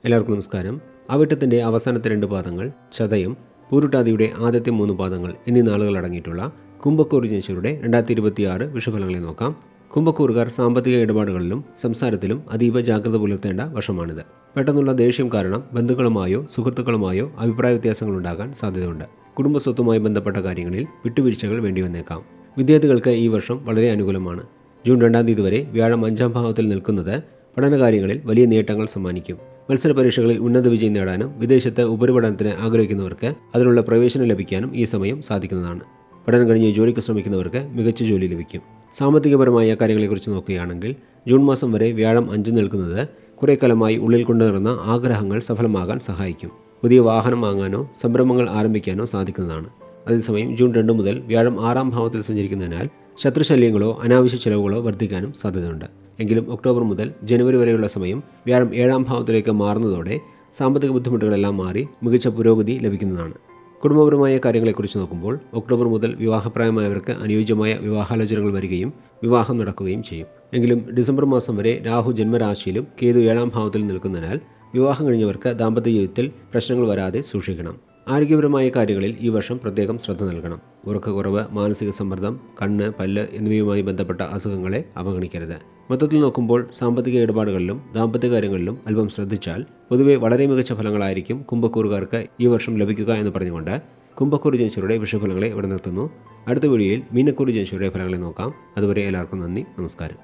എല്ലാവർക്കും നമസ്കാരം. അവിട്ടത്തിൻ്റെ അവസാനത്തെ 2 പാദങ്ങൾ, ചതയം, പൂരുട്ടാതിയുടെ ആദ്യത്തെ 3 പാദങ്ങൾ എന്നീ നാളുകൾ അടങ്ങിയിട്ടുള്ള കുംഭക്കൂർ ജനിച്ചവരുടെ 2026 വിഷുഫലങ്ങളെ നോക്കാം. കുംഭക്കൂറുകാർ സാമ്പത്തിക ഇടപാടുകളിലും സംസാരത്തിലും അതീവ ജാഗ്രത പുലർത്തേണ്ട വർഷമാണിത്. പെട്ടെന്നുള്ള ദേഷ്യം കാരണം ബന്ധുക്കളുമായോ സുഹൃത്തുക്കളുമായോ അഭിപ്രായ വ്യത്യാസങ്ങൾ ഉണ്ടാകാൻ സാധ്യതയുണ്ട്. കുടുംബസ്വത്തുമായി ബന്ധപ്പെട്ട കാര്യങ്ങളിൽ വിട്ടുവീഴ്ചകൾ വേണ്ടി വന്നേക്കാം. വിദ്യാർത്ഥികൾക്ക് ഈ വർഷം വളരെ അനുകൂലമാണ്. ജൂൺ 2 തീയതി വരെ വ്യാഴം 5ാം ഭാവത്തിൽ നിൽക്കുന്നത് പഠനകാര്യങ്ങളിൽ വലിയ നേട്ടങ്ങൾ സമ്മാനിക്കും. മത്സര പരീക്ഷകളിൽ ഉന്നത വിജയം നേടാനും വിദേശത്ത് ഉപരിപഠനത്തിന് ആഗ്രഹിക്കുന്നവർക്ക് അതിനുള്ള പ്രവേശനം ലഭിക്കാനും ഈ സമയം സാധിക്കുന്നതാണ്. പഠനം കഴിഞ്ഞ് ജോലിക്ക് ശ്രമിക്കുന്നവർക്ക് മികച്ച ജോലി ലഭിക്കും. സാമ്പത്തികപരമായ കാര്യങ്ങളെക്കുറിച്ച് നോക്കുകയാണെങ്കിൽ ജൂൺ മാസം വരെ വ്യാഴം 5 നിൽക്കുന്നത് കുറേ കാലമായി ഉള്ളിൽ കൊണ്ടു നടന്ന ആഗ്രഹങ്ങൾ സഫലമാകാൻ സഹായിക്കും. പുതിയ വാഹനം വാങ്ങാനോ സംരംഭങ്ങൾ ആരംഭിക്കാനോ സാധിക്കുന്നതാണ്. അതേസമയം ജൂൺ 2 മുതൽ വ്യാഴം 6ാം ഭാവത്തിൽ സഞ്ചരിക്കുന്നതിനാൽ ശത്രുശല്യങ്ങളോ അനാവശ്യ ചെലവുകളോ വർദ്ധിക്കാനും സാധ്യതയുണ്ട്. എങ്കിലും ഒക്ടോബർ മുതൽ ജനുവരി വരെയുള്ള സമയം വ്യാഴം 7ാം ഭാവത്തിലേക്ക് മാറുന്നതോടെ സാമ്പത്തിക ബുദ്ധിമുട്ടുകളെല്ലാം മാറി മികച്ച പുരോഗതി ലഭിക്കുന്നതാണ്. കുടുംബപരമായ കാര്യങ്ങളെക്കുറിച്ച് നോക്കുമ്പോൾ ഒക്ടോബർ മുതൽ വിവാഹപ്രായമായവർക്ക് അനുയോജ്യമായ വിവാഹാലോചനകൾ വരികയും വിവാഹം നടക്കുകയും ചെയ്യും. എങ്കിലും ഡിസംബർ മാസം വരെ രാഹു ജന്മരാശിയിലും കേതു 7ാം ഭാവത്തിൽ നിൽക്കുന്നതിനാൽ വിവാഹം കഴിഞ്ഞവർക്ക് ദാമ്പത്യ ജീവിതത്തിൽ പ്രശ്നങ്ങൾ വരാതെ സൂക്ഷിക്കണം. ആരോഗ്യപരമായ കാര്യങ്ങളിൽ ഈ വർഷം പ്രത്യേകം ശ്രദ്ധ നൽകണം. ഉറക്കക്കുറവ്, മാനസിക സമ്മർദ്ദം, കണ്ണ്, പല്ല് എന്നിവയുമായി ബന്ധപ്പെട്ട അസുഖങ്ങളെ അവഗണിക്കരുത്. മൊത്തത്തിൽ നോക്കുമ്പോൾ സാമ്പത്തിക ഇടപാടുകളിലും ദാമ്പത്യ കാര്യങ്ങളിലും അല്പം ശ്രദ്ധിച്ചാൽ പൊതുവെ വളരെ മികച്ച ഫലങ്ങളായിരിക്കും കുംഭക്കൂറുകാർക്ക് ഈ വർഷം ലഭിക്കുക എന്ന് പറഞ്ഞുകൊണ്ട് കുംഭക്കൂർ ജനിച്ചവരുടെ വിഷുഫലങ്ങളെ ഇവിടെ നിർത്തുന്നു. അടുത്ത വീഡിയോയിൽ മീനക്കൂർ ജനിച്ചവരുടെ ഫലങ്ങളെ നോക്കാം. അതുവരെ എല്ലാവർക്കും നന്ദി, നമസ്കാരം.